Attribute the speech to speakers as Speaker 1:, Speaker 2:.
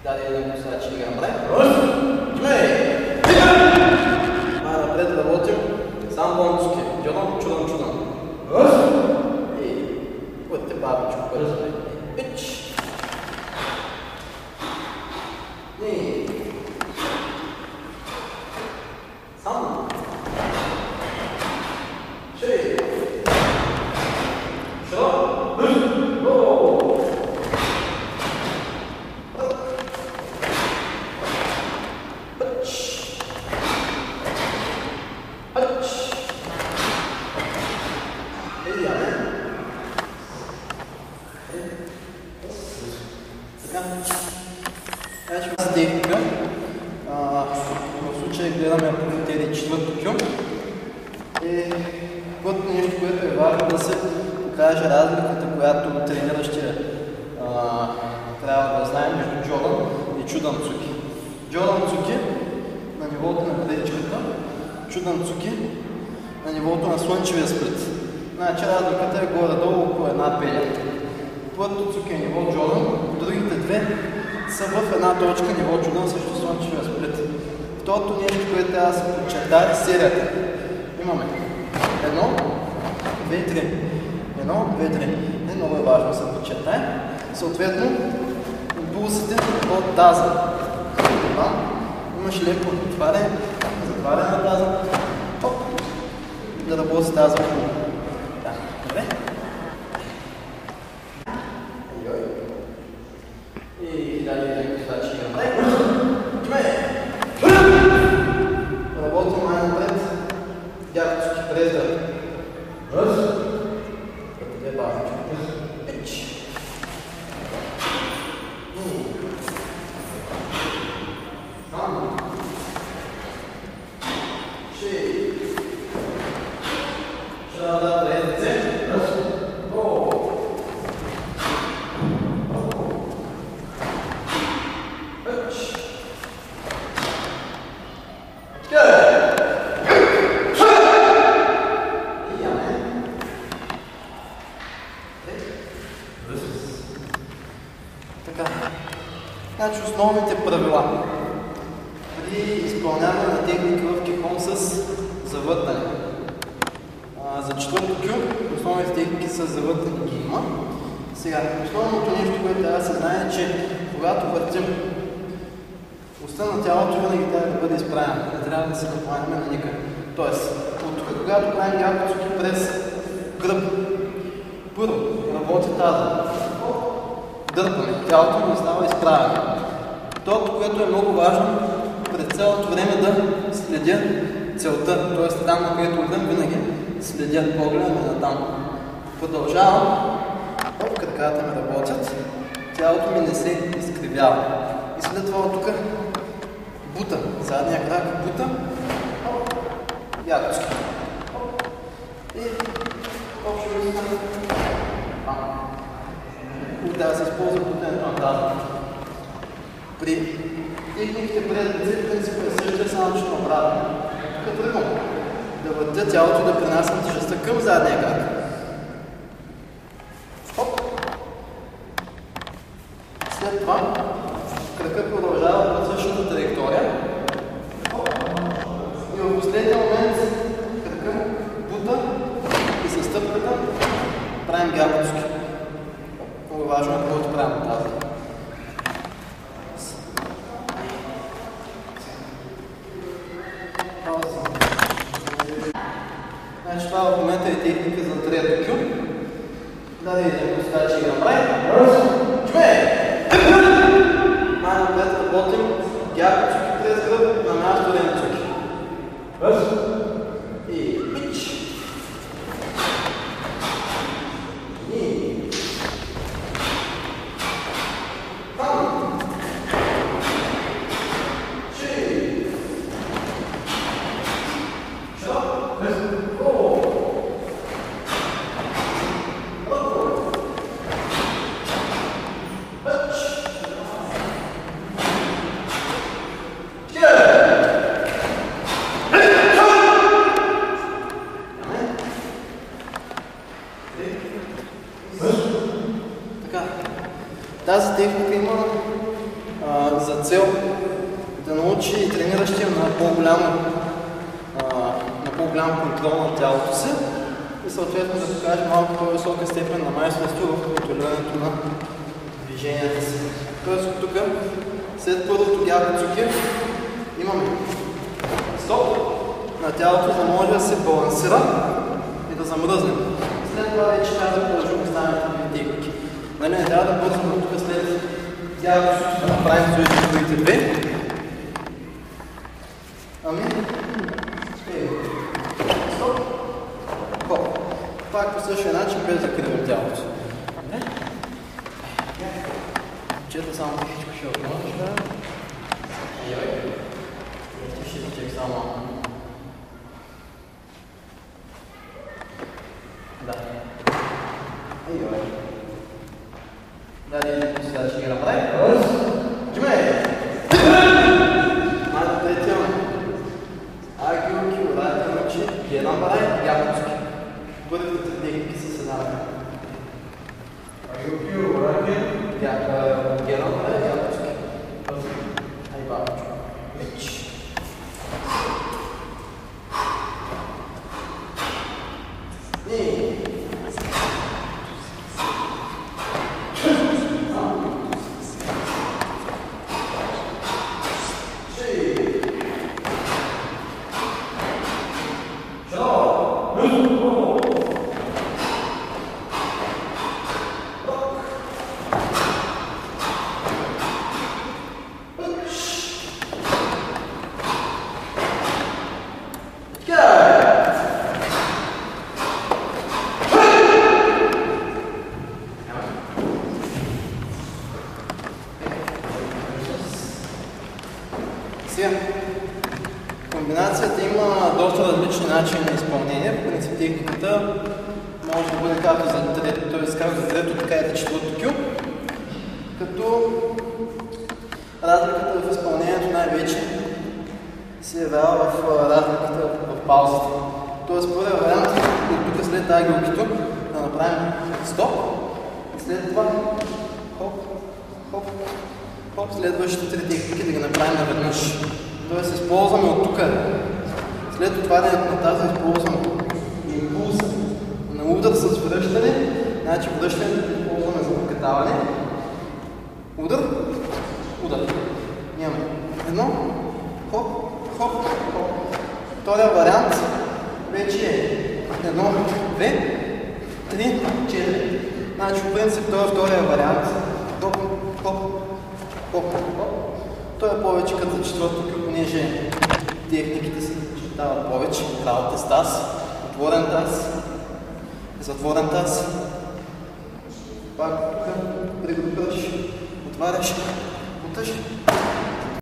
Speaker 1: Даде един косач и играм. Напред работим. Сам бонуски. Чудам. И бъдете бабичко. Пич. И сам. Шей. Техника. В случая гледаме тези четвърто кю. Първото нещо, което е важно да се покаже разликата, която трениращия трябва да знае между Джодан и Чудан Цуки. Джодан Цуки на нивото на плечката, Чудан Цуки на нивото на слънчевия сплит. Значи разликата е горе-долу около една пеля. Първото Цуки е ниво Джодан, другите две са в една точка ниво Чудан срещу слънчевия сплит. Второто нещо, което трябва да се подчертае е серията. Имаме 1, 2, 3. 1, 2, 3. Много е важно да се подчертае. Съответно, импулсите от таза. Имаш леко отваряне, затваряне на таза. Да работи таза. Добре. И дали леко стачи играм. Работим най-напред. Дякоцки през да. Къде е базичко? Пич. Сам. Шей. Шада през. Значи основните правила при изпълняване на техника в кикбокс с завъртане. За четвърто кю основните техники с завъртане ги има. Сега, основното нещо, което трябва да се знае е, че когато въртим остта на тялото, винаги трябва да бъде изправена. Не трябва да се накланяме на никъде. Тоест, от тук, когато правим дякоцки през гръб, първо работи таза. Дърпане. Тялото ни остава изправено. Второто, което е много важно, през цялото време да следя целта, т.е. там, на където отдам, винаги следя погледа ми на там. Продължавам, краката ми работят, тялото ми не се изкривява. И след това от тук бута, задния крак бута, дякоцки. И общо висна. Да се използва бутенето на таза. При техниките през лице принципът е същия, само че обратно. Като тръгвам да въртя тялото, да пренасям тежестта към задния крак. Хоп! След това кракът продължава в същата траектория. И в последния момент кракът бута и със стъпката правим дякоцки. Много важно е да правим тази. Значи това в момента е техника за трето кю. Да видим косачи играм. Чуме! Най-напред работим дякоцки през гръб на място ленцуки. И пич! Тази техника има за цел да научи трениращия на по-голям контрол на тялото си и съответно да покаже малко по-висока степен на майсторство в контролирането на движенията си. Тоест от тук, след първото гябицуки, имаме стоп на тялото, да може да се балансира и да замръзне. След това вече трябва да продължим останалите техники. Нали, не трябва да бързаме тук след гябицуки да направим другите две. Ами, стоп, хоп. Пак по същия начин, без да кривим тялото. Чета само тихичко ще отмънеш, да? Ти ще чек само. Да. Дали сега ще ги направи? Джимей! Айде третия. Агилки, ударите мъчи, ги една барай, гябицуки. Първите три техники са с една ръка. Агилки, ударите, ги една барай, гябицуки. Ай бабочко. Меч. Комбинацията има доста различни начини на изпълнение. В принцип техниката може да бъде както за трето, така и за четвърто кю. Като разликата в изпълнението най-вече се явява в разликата в паузите. Тоест първият вариант от тук след агилкито да направим стоп и след това хоп, хоп, хоп, следващите три техники да ги направим наведнъж. Тоест използваме от тук, след отварянето на тази използваме импулса на удар с връщане, значи връщането използваме за покатаване. Удар, удар. Имаме едно, хоп, хоп, хоп. Втория вариант вече е едно, две, три, четири. Значи в принцип това е втория вариант. Хоп, хоп, хоп, хоп. Той е повече като четвърто кю, понеже техниките се чертават повече. Работа с таз, отворен таз, затворен таз. Пак тук пригрупираш, отваряш, буташ,